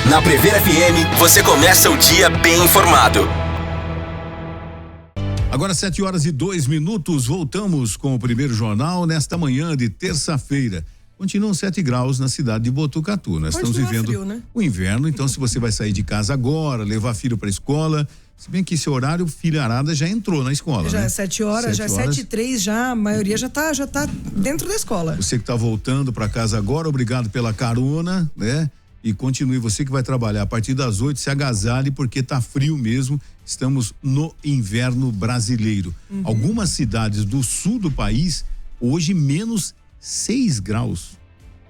Na Prever FM, você começa o dia bem informado. Agora 7h02, voltamos com o primeiro jornal nesta manhã de terça-feira. Continuam 7 graus na cidade de Botucatu. Nós estamos vivendo frio, né? o inverno, então se você vai sair de casa agora, levar filho para a escola, se bem que esse horário, filharada já entrou na escola, já né? é 7 horas, já é 7h03, já, a maioria já tá dentro da escola. Você que está voltando para casa agora, obrigado pela carona, né? E continue, você que vai trabalhar a partir das 8, se agasalhe porque tá frio mesmo, estamos no inverno brasileiro. Algumas cidades do sul do país, hoje menos 6 graus,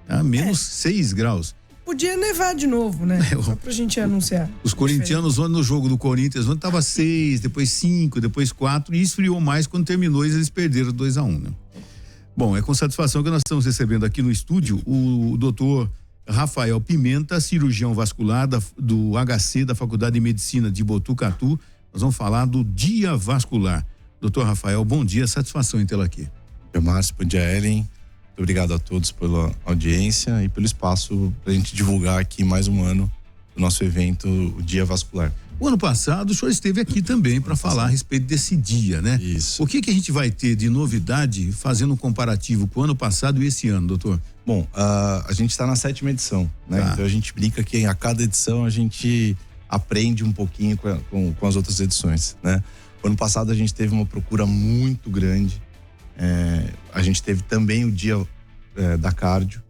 tá? Menos 6 graus. Podia nevar de novo, né? Só pra gente anunciar. Os corintianos ontem no jogo do Corinthians, ontem tava 6, depois 5, depois 4 e esfriou mais quando terminou eles perderam 2-1, né? Bom, é com satisfação que nós estamos recebendo aqui no estúdio o doutor Rafael Pimenta, cirurgião vascular do HC da Faculdade de Medicina de Botucatu. Nós vamos falar do Dia Vascular. Doutor Rafael, bom dia, satisfação em tê-lo aqui. Bom dia, Márcio, bom dia, Ellen. Muito obrigado a todos pela audiência e pelo espaço para a gente divulgar aqui mais um ano do nosso evento, o Dia Vascular. O ano passado o senhor esteve aqui também para falar a respeito desse dia, né? Isso. O que a gente vai ter de novidade fazendo um comparativo com o ano passado e esse ano, doutor? Bom, a gente está na 7ª edição, né? Então a gente brinca que a cada edição a gente aprende um pouquinho com as outras edições, né? O ano passado a gente teve uma procura muito grande, a gente teve também o dia da cardio,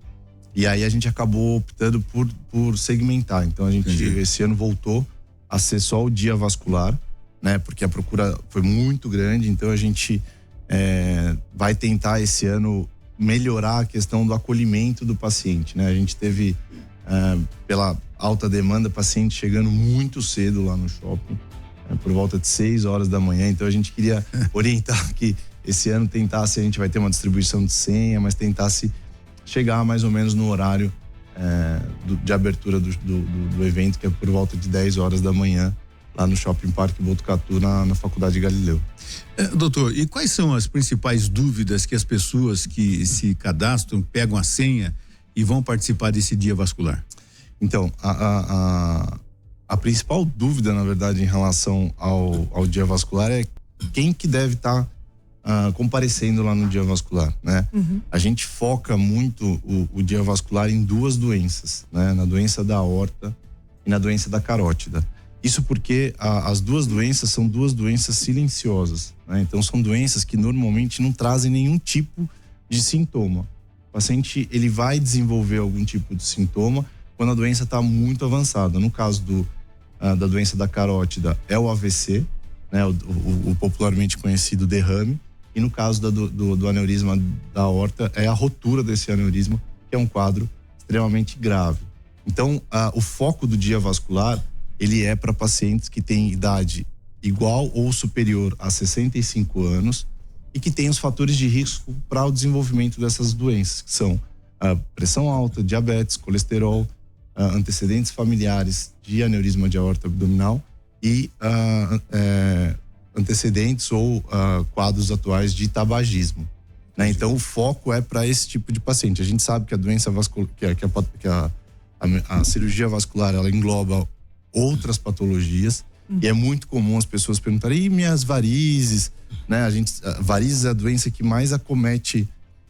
e aí a gente acabou optando por segmentar. Então a gente esse ano voltou a ser só o dia vascular, né? Porque a procura foi muito grande, então a gente vai tentar esse ano melhorar a questão do acolhimento do paciente, né? A gente teve, pela alta demanda, paciente chegando muito cedo lá no shopping, por volta de 6 horas da manhã, então a gente queria orientar que esse ano tentasse, a gente vai ter uma distribuição de senha, mas tentasse chegar mais ou menos no horário de abertura do evento, que é por volta de 10 horas da manhã, lá no Shopping Parque Botucatu, na Faculdade Galileu. Doutor, e quais são as principais dúvidas que as pessoas que se cadastram, pegam a senha e vão participar desse dia vascular? Então, a principal dúvida, na verdade, em relação ao dia vascular é quem que deve estar comparecendo lá no dia vascular, né? A gente foca muito o dia vascular em 2 doenças, né? Na doença da aorta e na doença da carótida. Isso porque as 2 doenças são 2 doenças silenciosas, né? Então são doenças que normalmente não trazem nenhum tipo de sintoma. O paciente, ele vai desenvolver algum tipo de sintoma quando a doença está muito avançada. No caso da doença da carótida é o AVC, né? O popularmente conhecido derrame. E no caso do aneurisma da aorta é a rotura desse aneurisma, que é um quadro extremamente grave. Então, o foco do dia vascular, ele é para pacientes que têm idade igual ou superior a 65 anos e que têm os fatores de risco para o desenvolvimento dessas doenças, que são pressão alta, diabetes, colesterol, antecedentes familiares de aneurisma de aorta abdominal e antecedentes ou quadros atuais de tabagismo, né? Então o foco é para esse tipo de paciente. A gente sabe que a doença vascular, a cirurgia vascular, ela engloba outras patologias e é muito comum as pessoas perguntarem: e minhas varizes, né? Varizes é a doença que mais acomete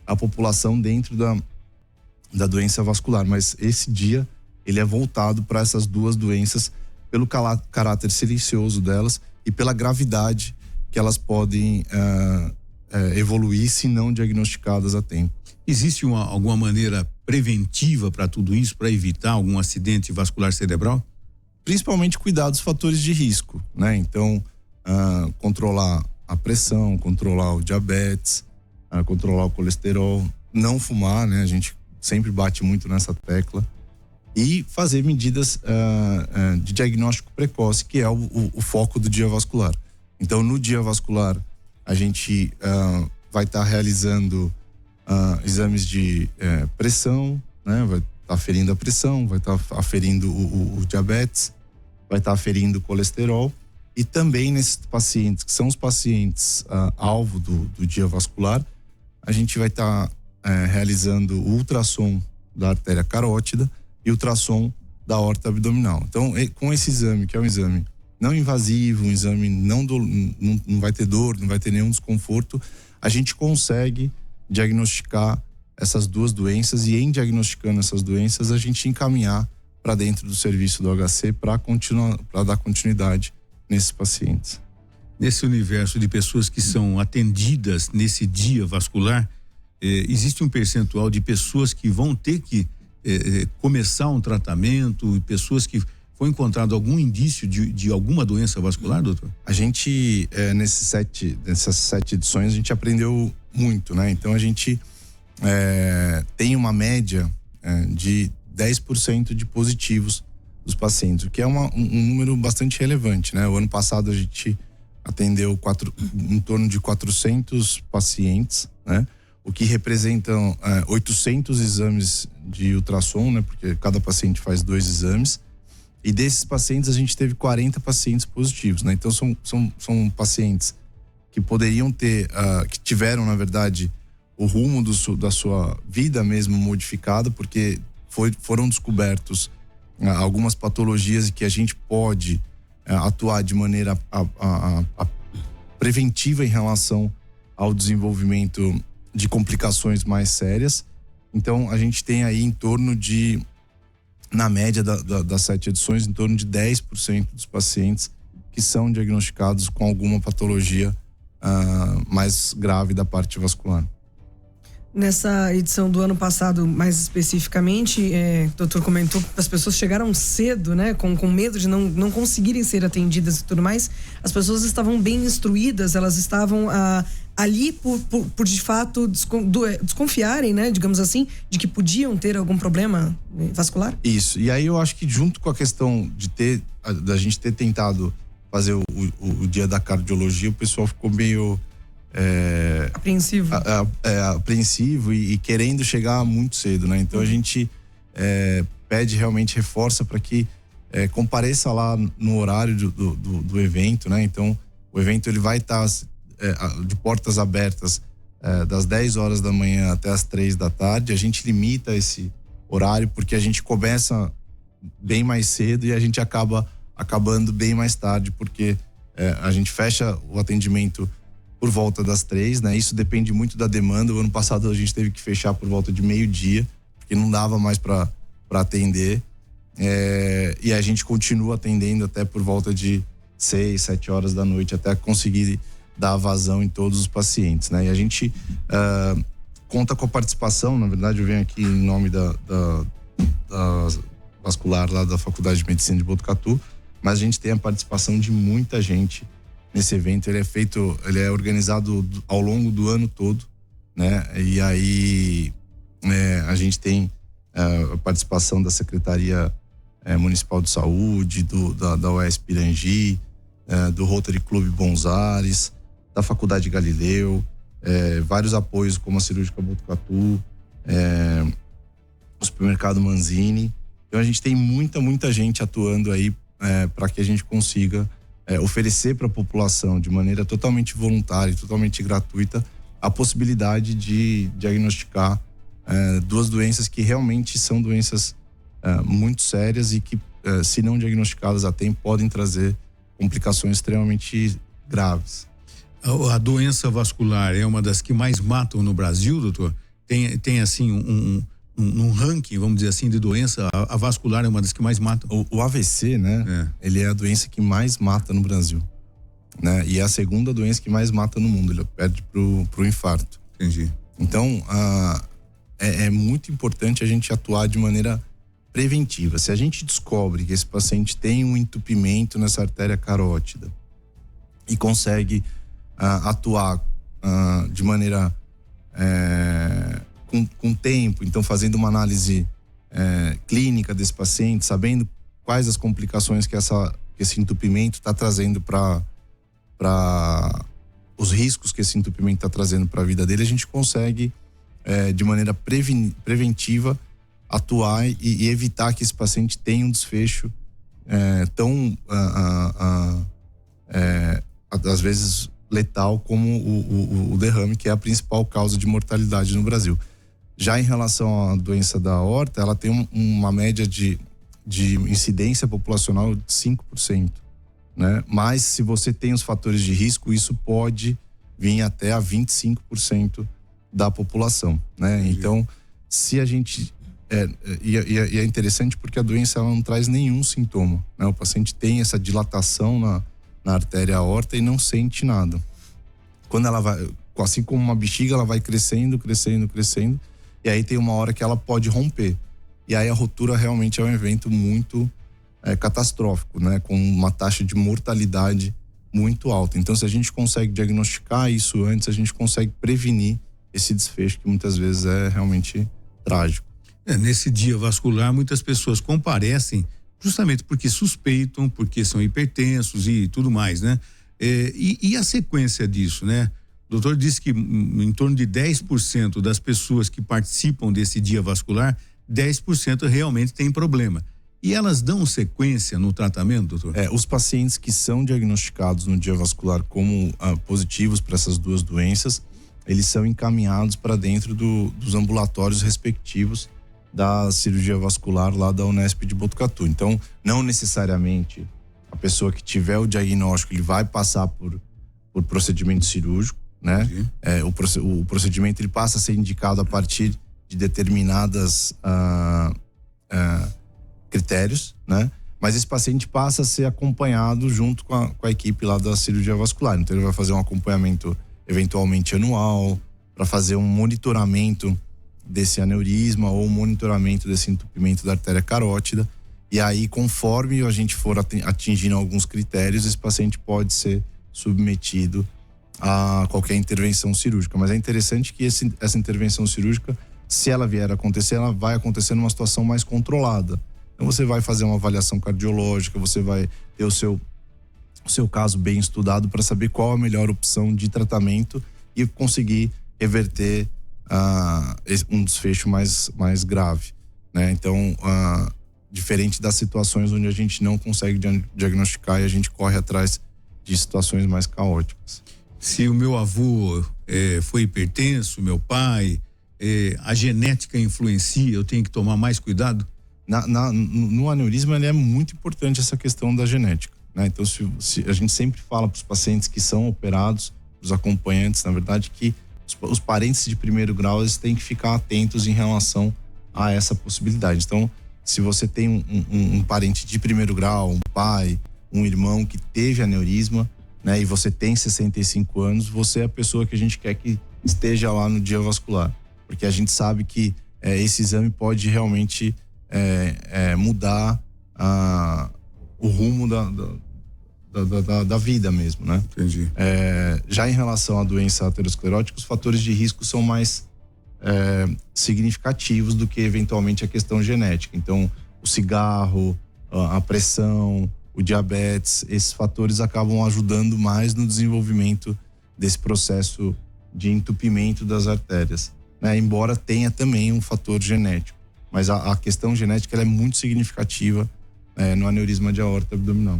a população dentro da doença vascular, mas esse dia ele é voltado para essas 2 doenças pelo caráter silencioso delas e pela gravidade que elas podem evoluir se não diagnosticadas a tempo. Existe alguma maneira preventiva para tudo isso, para evitar algum acidente vascular cerebral? Principalmente cuidar dos fatores de risco, né? Então, controlar a pressão, controlar o diabetes, controlar o colesterol, não fumar, né? A gente sempre bate muito nessa tecla. E fazer medidas de diagnóstico precoce, que é o foco do dia vascular. Então, no dia vascular, a gente vai estar realizando exames de pressão, né? Vai estar aferindo a pressão, vai estar aferindo o diabetes, vai estar aferindo o colesterol. E também nesses pacientes, que são os pacientes alvo do dia vascular, a gente vai estar realizando o ultrassom da artéria carótida e ultrassom da aorta abdominal. Então, com esse exame, que é um exame não invasivo, um exame não vai ter dor, não vai ter nenhum desconforto, a gente consegue diagnosticar essas duas doenças e, em diagnosticando essas doenças, a gente encaminhar para dentro do serviço do HC para dar continuidade nesses pacientes. Nesse universo de pessoas que são atendidas nesse dia vascular, existe um percentual de pessoas que vão ter que começar um tratamento, e pessoas que foi encontrado algum indício de alguma doença vascular, doutor? A gente, nessas 7 edições, a gente aprendeu muito, né? Então a gente tem uma média de 10% de positivos dos pacientes, o que é um número bastante relevante, né? O ano passado a gente atendeu em torno de 400 pacientes, né? O que representam 800 exames de ultrassom, né? Porque cada paciente faz 2 exames. E desses pacientes a gente teve 40 pacientes positivos, né? Então são pacientes que poderiam ter, que tiveram, na verdade, o rumo da sua vida mesmo modificado, porque foram descobertos algumas patologias que a gente pode atuar de maneira preventiva em relação ao desenvolvimento de complicações mais sérias. Então a gente tem aí em torno de, na média das 7 edições, em torno de 10% dos pacientes que são diagnosticados com alguma patologia mais grave da parte vascular. Nessa edição do ano passado, mais especificamente, o doutor comentou que as pessoas chegaram cedo, né? Com medo de não conseguirem ser atendidas e tudo mais. As pessoas estavam bem instruídas, elas estavam ali por de fato desconfiarem, né? Digamos assim, de que podiam ter algum problema vascular? Isso, e aí eu acho que junto com a questão da gente ter tentado fazer o dia da cardiologia, o pessoal ficou meio... apreensivo. Apreensivo e querendo chegar muito cedo, né? Então a gente pede, realmente reforça para que compareça lá no horário do evento, né? Então o evento ele vai estar de portas abertas das 10 horas da manhã até as 3 da tarde. A gente limita esse horário porque a gente começa bem mais cedo e a gente acaba acabando bem mais tarde, porque a gente fecha o atendimento por volta das 3, né? Isso depende muito da demanda. O ano passado a gente teve que fechar por volta de meio-dia, porque não dava mais para atender. E a gente continua atendendo até por volta de 6, 7 horas da noite, até conseguir dar vazão em todos os pacientes, né? E a gente conta com a participação, na verdade eu venho aqui em nome da vascular lá da Faculdade de Medicina de Botucatu, mas a gente tem a participação de muita gente nesse evento. Ele é organizado ao longo do ano todo, né? E aí a gente tem a participação da Secretaria Municipal de Saúde, da UES Pirangi, do Rotary Club Bons Ares, da Faculdade Galileu, vários apoios como a Cirúrgica Botucatu, o Supermercado Manzini. Então a gente tem muita gente atuando aí para que a gente consiga oferecer para a população de maneira totalmente voluntária e totalmente gratuita a possibilidade de diagnosticar duas doenças que realmente são doenças muito sérias e que, se não diagnosticadas a tempo, podem trazer complicações extremamente graves. A doença vascular é uma das que mais matam no Brasil, doutor? Tem assim um ranking, vamos dizer assim, de doença, a vascular é uma das que mais mata? O AVC, né? Ele é a doença que mais mata no Brasil, né? E é a segunda doença que mais mata no mundo, ele perde pro infarto. Entendi. Então, é muito importante a gente atuar de maneira preventiva. Se a gente descobre que esse paciente tem um entupimento nessa artéria carótida e consegue atuar de maneira com tempo, então fazendo uma análise clínica desse paciente, sabendo quais as complicações que esse entupimento está trazendo para os riscos que esse entupimento está trazendo para a vida dele, a gente consegue de maneira preventiva atuar e evitar que esse paciente tenha um desfecho tão às vezes letal como o derrame, que é a principal causa de mortalidade no Brasil. Já em relação à doença da aorta, ela tem uma média de de incidência populacional de 5%, né? Mas se você tem os fatores de risco, isso pode vir até a 25% da população, né? Então, se a gente... E é interessante porque a doença ela não traz nenhum sintoma, né? O paciente tem essa dilatação na artéria aorta e não sente nada. Quando ela vai, assim como uma bexiga, ela vai crescendo, e aí tem uma hora que ela pode romper. E aí a ruptura realmente é um evento muito catastrófico, né? Com uma taxa de mortalidade muito alta. Então, se a gente consegue diagnosticar isso antes, a gente consegue prevenir esse desfecho que muitas vezes é realmente trágico. Nesse dia vascular, muitas pessoas comparecem justamente porque suspeitam, porque são hipertensos e tudo mais, né? E a sequência disso, né? O doutor disse que em torno de 10% das pessoas que participam desse dia vascular, 10% realmente tem problema. E elas dão sequência no tratamento, doutor? Os pacientes que são diagnosticados no dia vascular como positivos para essas duas doenças, eles são encaminhados para dentro dos ambulatórios respectivos da cirurgia vascular lá da Unesp de Botucatu. Então, não necessariamente a pessoa que tiver o diagnóstico, ele vai passar por procedimento cirúrgico, né? O procedimento ele passa a ser indicado a partir de determinadas critérios, né? Mas esse paciente passa a ser acompanhado junto com a equipe lá da cirurgia vascular. Então ele vai fazer um acompanhamento eventualmente anual, para fazer um monitoramento desse aneurisma ou um monitoramento desse entupimento da artéria carótida. E aí, conforme a gente for atingindo alguns critérios, esse paciente pode ser submetido a qualquer intervenção cirúrgica. Mas é interessante que essa intervenção cirúrgica, se ela vier a acontecer, ela vai acontecer numa situação mais controlada. Então você vai fazer uma avaliação cardiológica, você vai ter o seu caso bem estudado para saber qual a melhor opção de tratamento e conseguir reverter um desfecho mais grave, né? Então, diferente das situações onde a gente não consegue diagnosticar e a gente corre atrás de situações mais caóticas. Se o meu avô foi hipertenso, meu pai, a genética influencia, eu tenho que tomar mais cuidado? No aneurisma é muito importante essa questão da genética, né? Então, se a gente sempre fala para os pacientes que são operados, os acompanhantes, na verdade, que os parentes de primeiro grau eles têm que ficar atentos em relação a essa possibilidade. Então, se você tem um parente de primeiro grau, um pai, um irmão que teve aneurisma, né, e você tem 65 anos, você é a pessoa que a gente quer que esteja lá no dia vascular, porque a gente sabe que esse exame pode realmente mudar o rumo da vida mesmo, né? Entendi. Já em relação à doença aterosclerótica, os fatores de risco são mais significativos do que eventualmente a questão genética. Então, o cigarro, a pressão, o diabetes, esses fatores acabam ajudando mais no desenvolvimento desse processo de entupimento das artérias, né? Embora tenha também um fator genético, mas a questão genética ela é muito significativa no aneurisma de aorta abdominal.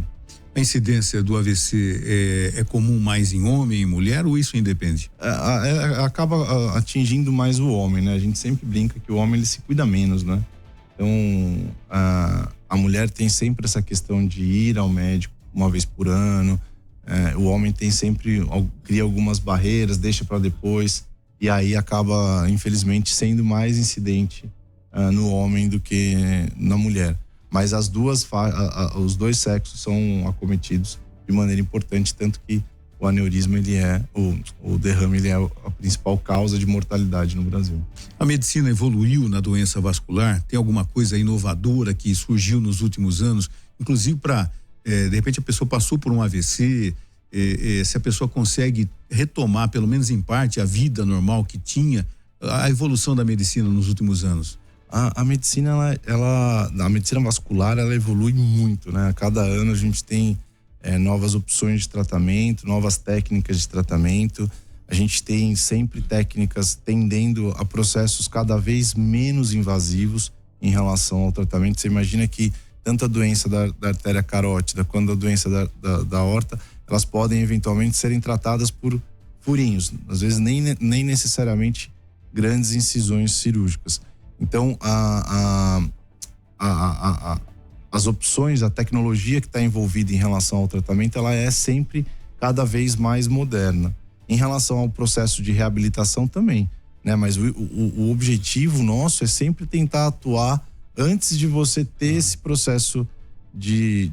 A incidência do AVC é comum mais em homem e mulher ou isso independe? Acaba atingindo mais o homem, né? A gente sempre brinca que o homem ele se cuida menos, né? Então, a mulher tem sempre essa questão de ir ao médico uma vez por ano. O homem tem sempre, cria algumas barreiras, deixa para depois, e aí acaba, infelizmente, sendo mais incidente no homem do que na mulher. Mas os dois sexos são acometidos de maneira importante, tanto que o aneurisma o derrame ele é a principal causa de mortalidade no Brasil. A medicina evoluiu na doença vascular? Tem alguma coisa inovadora que surgiu nos últimos anos, inclusive para de repente a pessoa passou por um AVC, se a pessoa consegue retomar pelo menos em parte a vida normal que tinha, a evolução da medicina nos últimos anos? A medicina, a medicina vascular, ela evolui muito, né? A cada ano a gente tem novas opções de tratamento, novas técnicas de tratamento. A gente tem sempre técnicas tendendo a processos cada vez menos invasivos em relação ao tratamento. Você imagina que tanto a doença da artéria carótida quanto a doença da aorta, elas podem eventualmente serem tratadas por furinhos, às vezes nem necessariamente grandes incisões cirúrgicas. Então, as opções, a tecnologia que está envolvida em relação ao tratamento, ela é sempre cada vez mais moderna. Em relação ao processo de reabilitação também, né? Mas o objetivo nosso é sempre tentar atuar antes de você ter esse processo de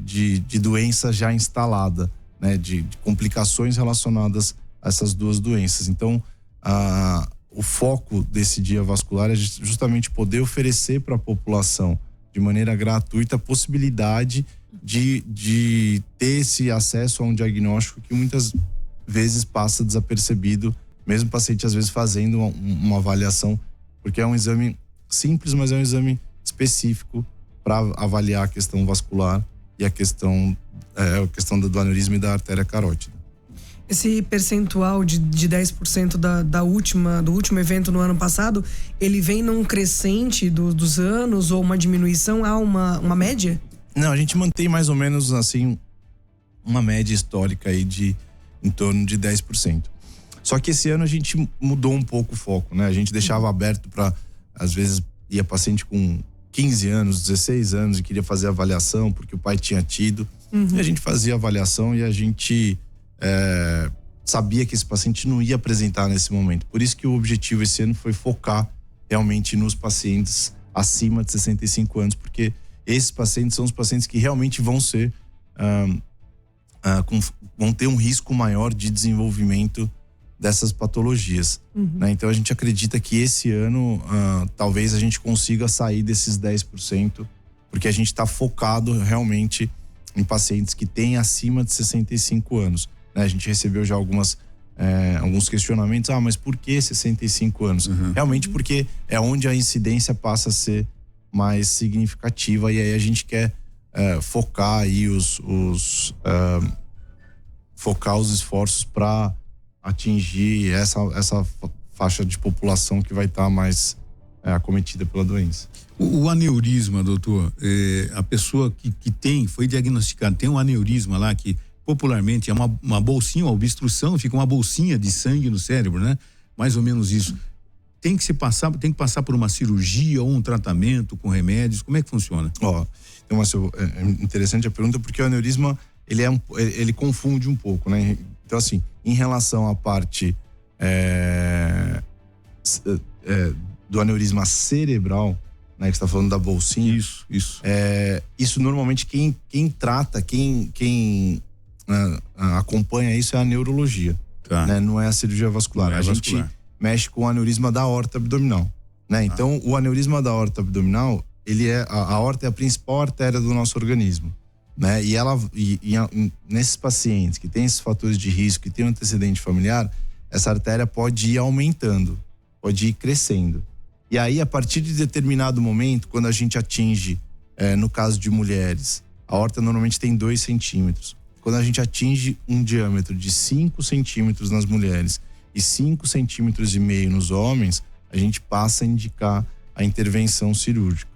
doença já instalada, né? De complicações relacionadas a essas duas doenças. Então, o foco desse Dia Vascular é justamente poder oferecer para a população de maneira gratuita a possibilidade de ter esse acesso a um diagnóstico que muitas vezes passa desapercebido, mesmo o paciente às vezes fazendo uma avaliação, porque é um exame simples, mas é um exame específico para avaliar a questão vascular e a questão do aneurisma e da artéria carótida. Esse percentual de 10% do último evento no ano passado, ele vem num crescente dos anos ou uma diminuição? Há uma média? Não, a gente mantém mais ou menos assim uma média histórica aí de em torno de 10%. Só que esse ano a gente mudou um pouco o foco, né? A gente deixava aberto para, às vezes, ia paciente com 15 anos, 16 anos e queria fazer avaliação porque o pai tinha tido. E a gente fazia avaliação e a gente sabia que esse paciente não ia apresentar nesse momento. Por isso que o objetivo esse ano foi focar realmente nos pacientes acima de 65 anos, porque esses pacientes são os pacientes que realmente vão ser vão ter um risco maior de desenvolvimento dessas patologias, né? Então a gente acredita que esse ano talvez a gente consiga sair desses 10%, porque a gente está focado realmente em pacientes que têm acima de 65 anos, né? A gente recebeu já alguns questionamentos, mas por que 65 anos? Realmente porque é onde a incidência passa a ser mais significativa, e aí a gente quer focar aí focar os esforços para atingir essa faixa de população que vai estar mais acometida pela doença. O aneurisma, doutor, a pessoa que foi diagnosticada, tem um aneurisma lá que popularmente é uma bolsinha, uma obstrução, fica uma bolsinha de sangue no cérebro, né? Mais ou menos isso. Tem que passar por uma cirurgia ou um tratamento com remédios? Como é que funciona? Então, é interessante a pergunta, porque o aneurisma ele confunde um pouco, né? Então, assim, em relação à parte do aneurisma cerebral, né, que você está falando da bolsinha. Isso. Isso normalmente quem trata, quem acompanha isso é a neurologia, né? Não é a cirurgia vascular. A gente mexe com o aneurisma da aorta abdominal, né? Então, o aneurisma da aorta abdominal, a aorta é a principal artéria do nosso organismo, né? E nesses pacientes que têm esses fatores de risco, que têm um antecedente familiar, essa artéria pode ir aumentando, pode ir crescendo. E aí, a partir de determinado momento, quando a gente atinge, no caso de mulheres, a aorta normalmente tem 2 centímetros. Quando a gente atinge um diâmetro de 5 centímetros nas mulheres e 5,5 centímetros nos homens, a gente passa a indicar a intervenção cirúrgica,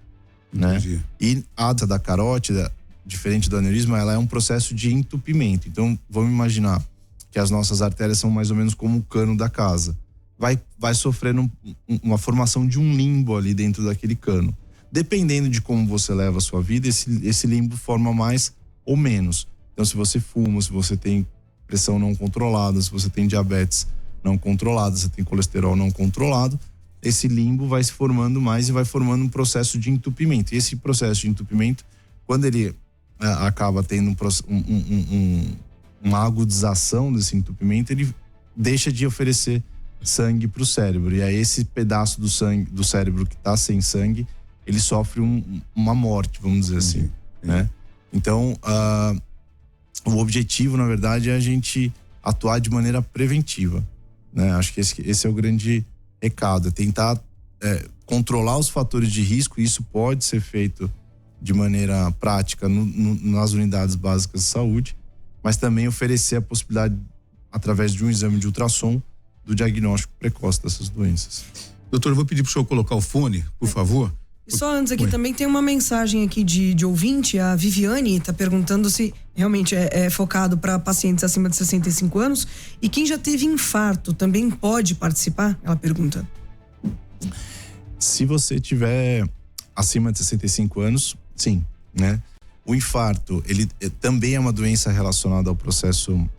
né? E a da carótida, diferente do aneurisma, ela é um processo de entupimento. Então, vamos imaginar que as nossas artérias são mais ou menos como o cano da casa. Vai sofrendo uma formação de um limbo ali dentro daquele cano. Dependendo de como você leva a sua vida, esse limbo forma mais ou menos. Então, se você fuma, se você tem pressão não controlada, se você tem diabetes não controlada, se você tem colesterol não controlado, esse limbo vai se formando mais e vai formando um processo de entupimento. E esse processo de entupimento, quando ele acaba tendo uma agudização desse entupimento, ele deixa de oferecer sangue para o cérebro. E aí esse pedaço do cérebro que está sem sangue, ele sofre uma morte, vamos dizer assim, né? Então, o objetivo, na verdade, é a gente atuar de maneira preventiva, né? Acho que esse é o grande recado, é tentar controlar os fatores de risco, e isso pode ser feito de maneira prática nas unidades básicas de saúde, mas também oferecer a possibilidade, através de um exame de ultrassom, do diagnóstico precoce dessas doenças. Doutor, eu vou pedir para o senhor colocar o fone, por favor. E só antes aqui, também tem uma mensagem aqui de ouvinte, a Viviane está perguntando se realmente é focado para pacientes acima de 65 anos e quem já teve infarto também pode participar? Ela pergunta. Se você tiver acima de 65 anos, sim, né? O infarto, ele também é uma doença relacionada ao processo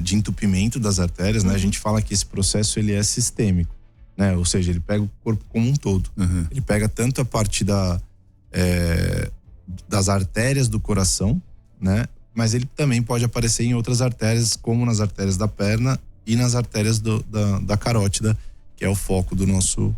de entupimento das artérias, né? A gente fala que esse processo ele é sistêmico, né? Ou seja, ele pega o corpo como um todo. Ele pega tanto a parte das artérias do coração, né? Mas ele também pode aparecer em outras artérias, como nas artérias da perna e nas artérias da carótida, que é o foco do nosso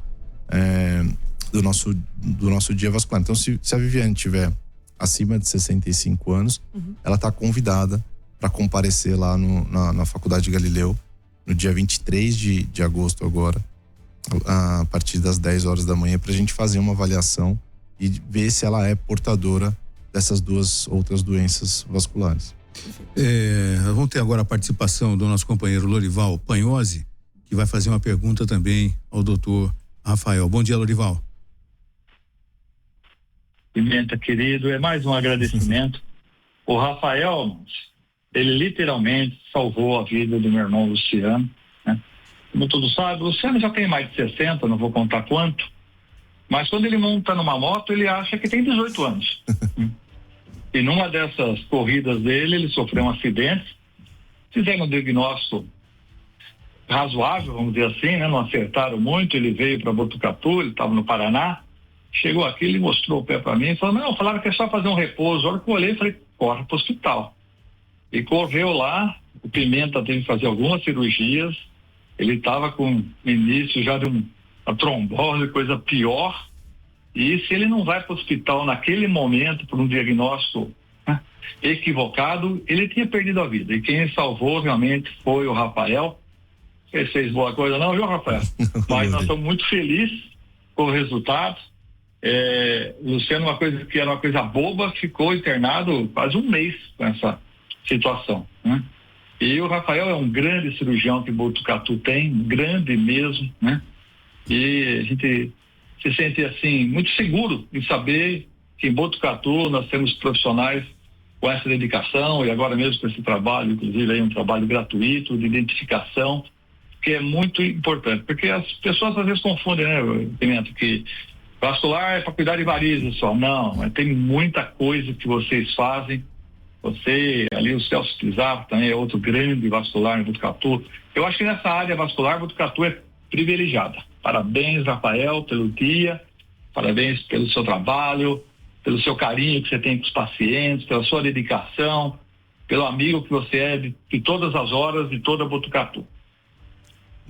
dia vascular. Então, se a Viviane tiver acima de 65 anos, ela está convidada para comparecer lá na Faculdade Galileu no dia 23 de agosto agora, a partir das 10 horas da manhã, para a gente fazer uma avaliação e ver se ela é portadora dessas duas outras doenças vasculares. Vamos ter agora a participação do nosso companheiro Lorival Panhozzi, que vai fazer uma pergunta também ao doutor Rafael. Bom dia, Lorival. Pimenta, querido, é mais um agradecimento. O Rafael, ele literalmente salvou a vida do meu irmão Luciano, né? Como todos sabem, o Luciano já tem mais de 60, não vou contar quanto, mas quando ele monta numa moto, ele acha que tem 18 anos. E numa dessas corridas dele, ele sofreu um acidente, fizeram um diagnóstico razoável, vamos dizer assim, né? Não acertaram muito, ele veio para Botucatu, ele estava no Paraná, chegou aqui, ele mostrou o pé para mim e falou, não, falaram que é só fazer um repouso. A hora que eu olhei, falei, corre para o hospital. E correu lá, o Pimenta teve que fazer algumas cirurgias, ele estava com início já de uma trombose, coisa pior, e se ele não vai para o hospital naquele momento por um diagnóstico, né, equivocado, ele tinha perdido a vida. E quem salvou realmente foi o Rafael. Ele fez boa coisa não, viu, Rafael? Mas nós estamos muito felizes com o resultado. Luciano, uma coisa que era uma coisa boba, ficou internado quase um mês com essa situação, né? E o Rafael é um grande cirurgião que Botucatu tem, grande mesmo, né? E a gente se sente assim muito seguro em saber que em Botucatu nós temos profissionais com essa dedicação e agora mesmo com esse trabalho, inclusive aí um trabalho gratuito de identificação, que é muito importante, porque as pessoas às vezes confundem, né, Pimenta, que vascular é para cuidar de varizes só. Não, mas tem muita coisa que vocês fazem. Você, ali o Celso Pizarro também é outro grande vascular em Botucatu. Eu acho que nessa área vascular, Botucatu é privilegiada. Parabéns, Rafael, pelo dia, parabéns pelo seu trabalho, pelo seu carinho que você tem com os pacientes, pela sua dedicação, pelo amigo que você é de todas as horas de toda Botucatu.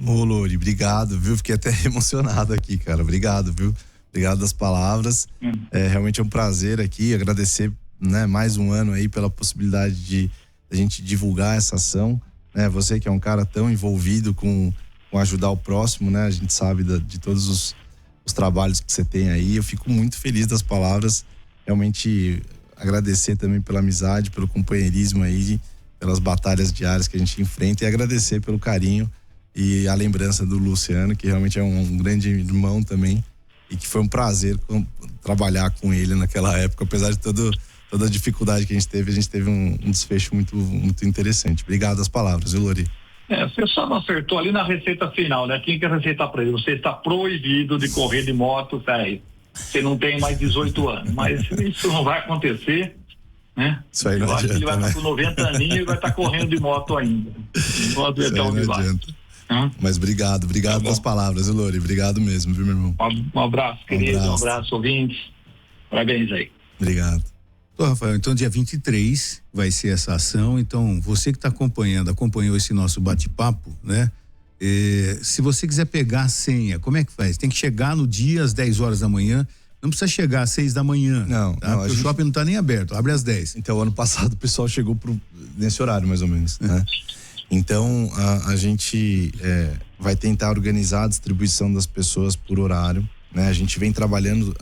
Ô, Lori, obrigado, viu? Fiquei até emocionado aqui, cara. Obrigado, viu? Obrigado das palavras. Realmente é um prazer aqui, agradecer, né, mais um ano aí pela possibilidade de a gente divulgar essa ação, né? Você que é um cara tão envolvido com ajudar o próximo, né? A gente sabe de todos os trabalhos que você tem aí. Eu fico muito feliz das palavras. Realmente agradecer também pela amizade, pelo companheirismo aí, pelas batalhas diárias que a gente enfrenta e agradecer pelo carinho e a lembrança do Luciano, que realmente é um grande irmão também. E que foi um prazer trabalhar com ele naquela época, apesar de toda a dificuldade que a gente teve um desfecho muito, muito interessante. Obrigado às palavras, viu, Lori? Você só não acertou ali na receita final, né? Quem quer receitar para ele? Você está proibido de correr de moto, velho. Você não tem mais 18 anos, mas isso não vai acontecer, né? Isso aí não adianta, acho que ele vai estar com 90 aninhos e vai estar correndo de moto ainda. Enquanto ele não adianta. Mas obrigado pelas palavras, Lori, obrigado mesmo, viu, meu irmão? Um abraço, querido, um abraço, ouvintes, parabéns aí. Obrigado. Rafael, então dia 23 vai ser essa ação, então você que está acompanhou esse nosso bate-papo, né? Se você quiser pegar a senha, como é que faz? Tem que chegar no dia às 10 horas da manhã, não precisa chegar às 6 da manhã. Não, o shopping não está nem aberto, abre às 10. Então, ano passado o pessoal chegou nesse horário, mais ou menos, né? Então, a gente vai tentar organizar a distribuição das pessoas por horário, né? A gente vem trabalhando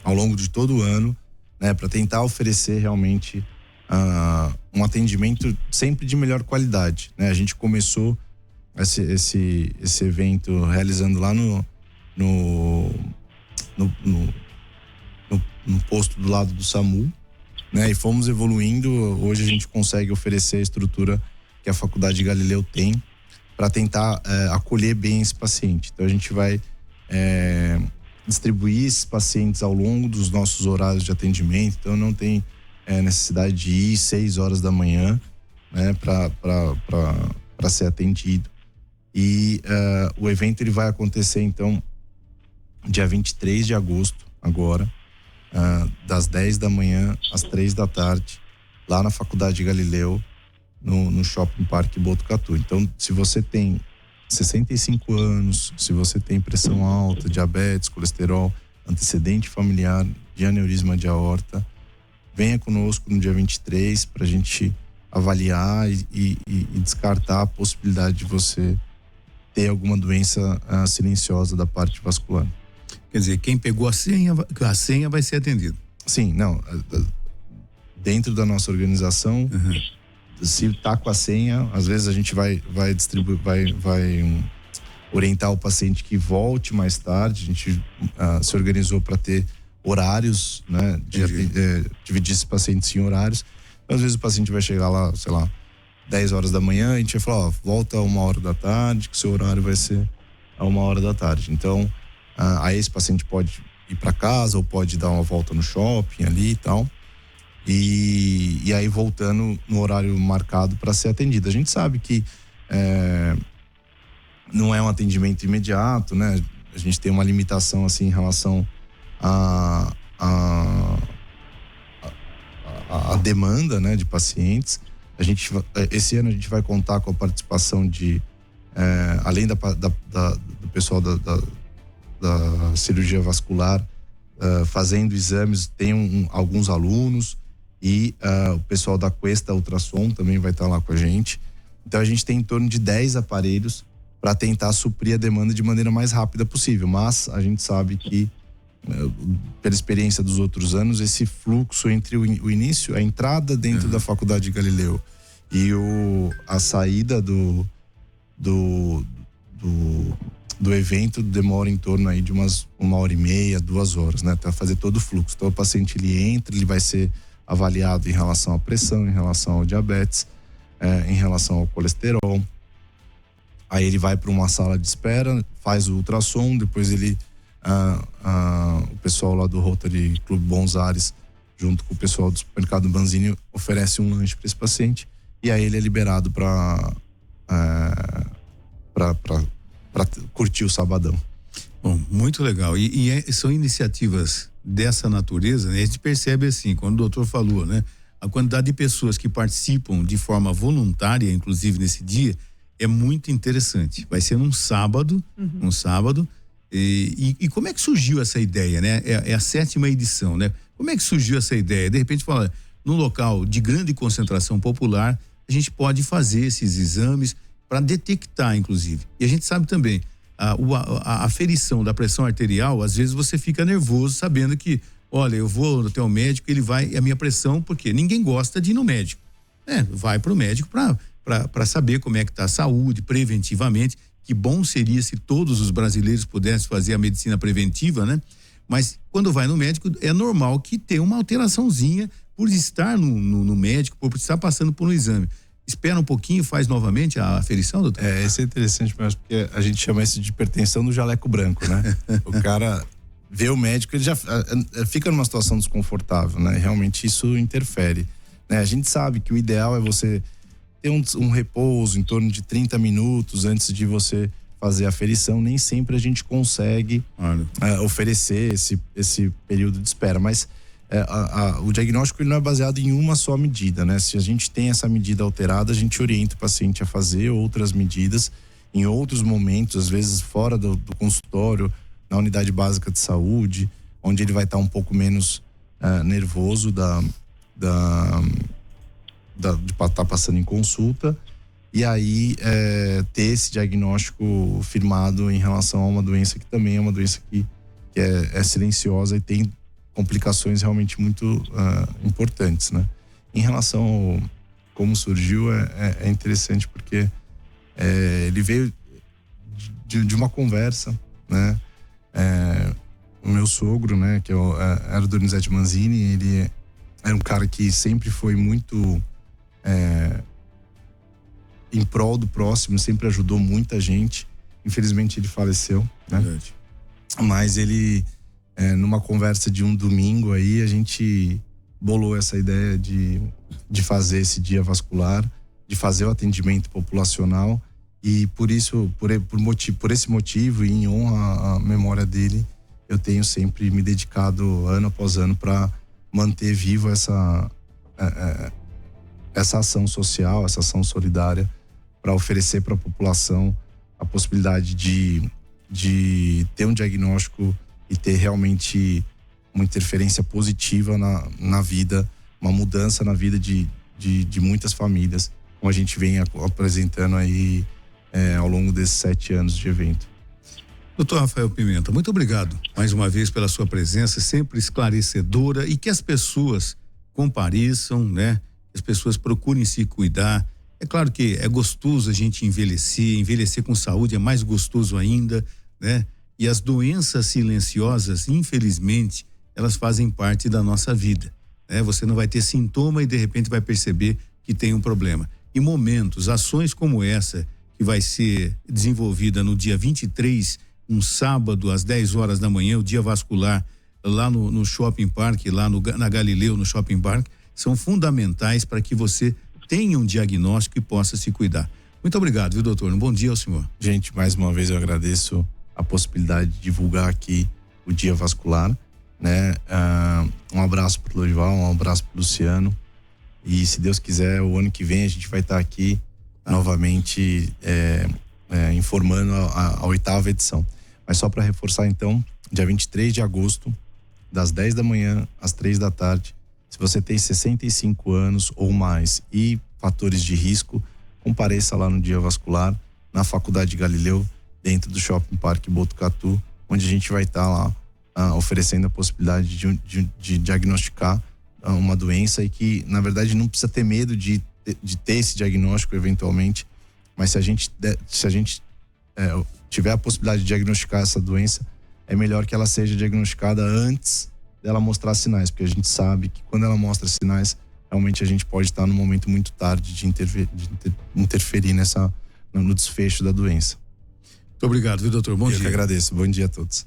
ao longo de todo o ano, né? Para tentar oferecer realmente um atendimento sempre de melhor qualidade, né? A gente começou esse evento realizando lá no posto do lado do SAMU, né? E fomos evoluindo. Hoje a gente consegue oferecer a estrutura que a Faculdade Galileu tem para tentar acolher bem esse paciente. Então a gente vai distribuir esses pacientes ao longo dos nossos horários de atendimento, então não tem necessidade de ir 6 horas da manhã, né, para ser atendido. E o evento ele vai acontecer então dia 23 de agosto agora, das 10 da manhã às 3 da tarde, lá na Faculdade Galileu, no Shopping Parque Botucatu. Então, se você tem 65 anos, se você tem pressão alta, diabetes, colesterol, antecedente familiar de aneurisma de aorta, venha conosco no dia 23 para a gente avaliar e descartar a possibilidade de você ter alguma doença silenciosa da parte vascular. Quer dizer, quem pegou a senha vai ser atendido. Sim, não. Dentro da nossa organização, se está com a senha, às vezes a gente vai distribuir, vai orientar o paciente que volte mais tarde. A gente se organizou para ter horários, né? Dividir esses pacientes em horários. Às vezes o paciente vai chegar lá, sei lá, 10 horas da manhã, a gente vai falar, volta a 1h da tarde, que o seu horário vai ser a 1h da tarde. Então, aí esse paciente pode ir para casa ou pode dar uma volta no shopping ali e tal. E aí voltando no horário marcado para ser atendido. A gente sabe que não é um atendimento imediato, né? A gente tem uma limitação assim em relação a demanda, né, de pacientes. Esse ano a gente vai contar com a participação de além do pessoal da cirurgia vascular fazendo exames, tem alguns alunos e o pessoal da Questa Ultrassom também vai estar lá com a gente. Então a gente tem em torno de 10 aparelhos para tentar suprir a demanda de maneira mais rápida possível, mas a gente sabe que pela experiência dos outros anos, esse fluxo entre o início, a entrada dentro da Faculdade de Galileu e a saída do evento demora em torno aí de 1h30, 2 horas, né? Para fazer todo o fluxo. Então o paciente ele entra, ele vai ser avaliado em relação à pressão, em relação ao diabetes, em relação ao colesterol. Aí ele vai para uma sala de espera, faz o ultrassom, depois ele o pessoal lá do Rotary Clube Bons Ares, junto com o pessoal do supermercado Banzini, oferece um lanche para esse paciente e aí ele é liberado para curtir o sabadão. Bom, muito legal. São iniciativas dessa natureza, né? A gente percebe assim, quando o doutor falou, né? A quantidade de pessoas que participam de forma voluntária, inclusive nesse dia, é muito interessante. Vai ser num sábado, E como é que surgiu essa ideia, né? É a 7ª edição, né? Como é que surgiu essa ideia? De repente, fala, num local de grande concentração popular, a gente pode fazer esses exames para detectar, inclusive. E a gente sabe também, a aferição da pressão arterial, às vezes você fica nervoso sabendo que, olha, eu vou até o médico, ele vai, a minha pressão, porque ninguém gosta de ir no médico. Vai para o médico para saber como é que está a saúde, preventivamente. Que bom seria se todos os brasileiros pudessem fazer a medicina preventiva, né? Mas quando vai no médico, é normal que tenha uma alteraçãozinha por estar no médico, por estar passando por um exame. Espera um pouquinho, faz novamente a aferição, doutor? Isso é interessante, mas porque a gente chama isso de hipertensão do jaleco branco, né? O cara vê o médico, ele já fica numa situação desconfortável, né? Realmente isso interfere, né? A gente sabe que o ideal é você ter um repouso em torno de 30 minutos antes de você fazer a aferição. Nem sempre a gente consegue oferecer esse período de espera, mas o diagnóstico ele não é baseado em uma só medida, né? Se a gente tem essa medida alterada, a gente orienta o paciente a fazer outras medidas em outros momentos, às vezes fora do consultório, na unidade básica de saúde, onde ele vai estar um pouco menos nervoso de estar passando em consulta, e aí ter esse diagnóstico firmado em relação a uma doença que também é uma doença que é silenciosa e tem complicações realmente muito importantes, né? Em relação ao como surgiu, é interessante porque ele veio de uma conversa, né? O meu sogro, né, que era o Donizete Manzini, ele era um cara que sempre foi muito em prol do próximo, sempre ajudou muita gente. Infelizmente ele faleceu, né? Mas ele, numa conversa de um domingo aí, a gente bolou essa ideia de fazer esse dia vascular, de fazer o atendimento populacional, e por isso, por esse motivo e em honra à memória dele, eu tenho sempre me dedicado ano após ano para manter vivo essa ação social, essa ação solidária, para oferecer para a população a possibilidade de ter um diagnóstico e ter realmente uma interferência positiva na vida, uma mudança na vida de muitas famílias, como a gente vem apresentando aí ao longo desses 7 anos de evento. Doutor Rafael Pimenta, muito obrigado mais uma vez pela sua presença, sempre esclarecedora, e que as pessoas compareçam, né? As pessoas procurem se cuidar. É claro que é gostoso a gente envelhecer com saúde é mais gostoso ainda, né? E as doenças silenciosas, infelizmente, elas fazem parte da nossa vida, né? Você não vai ter sintoma e de repente vai perceber que tem um problema. E momentos, ações como essa, que vai ser desenvolvida no dia 23, um sábado, às 10 horas da manhã, o dia vascular, lá no Shopping Park, lá na Galileu, no Shopping Park, são fundamentais para que você tenha um diagnóstico e possa se cuidar. Muito obrigado, viu, doutor? Um bom dia ao senhor. Gente, mais uma vez eu agradeço a possibilidade de divulgar aqui o dia vascular, né? Um abraço pro Lorival, um abraço pro Luciano, e se Deus quiser, o ano que vem a gente vai estar aqui novamente informando a 8ª edição. Mas só para reforçar então, dia 23 de agosto, das 10 da manhã às 3 da tarde, se você tem 65 anos ou mais e fatores de risco, compareça lá no Dia Vascular, na Faculdade Galileu, dentro do Shopping Park Botucatu, onde a gente vai estar lá oferecendo a possibilidade de diagnosticar uma doença, e que, na verdade, não precisa ter medo de ter esse diagnóstico eventualmente, mas se a gente tiver a possibilidade de diagnosticar essa doença, é melhor que ela seja diagnosticada antes dela mostrar sinais, porque a gente sabe que quando ela mostra sinais, realmente a gente pode estar num momento muito tarde de interferir no desfecho da doença. Muito obrigado, viu, doutor? Bom dia. Eu que agradeço. Bom dia a todos.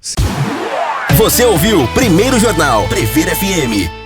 Você ouviu Primeiro Jornal Previr FM.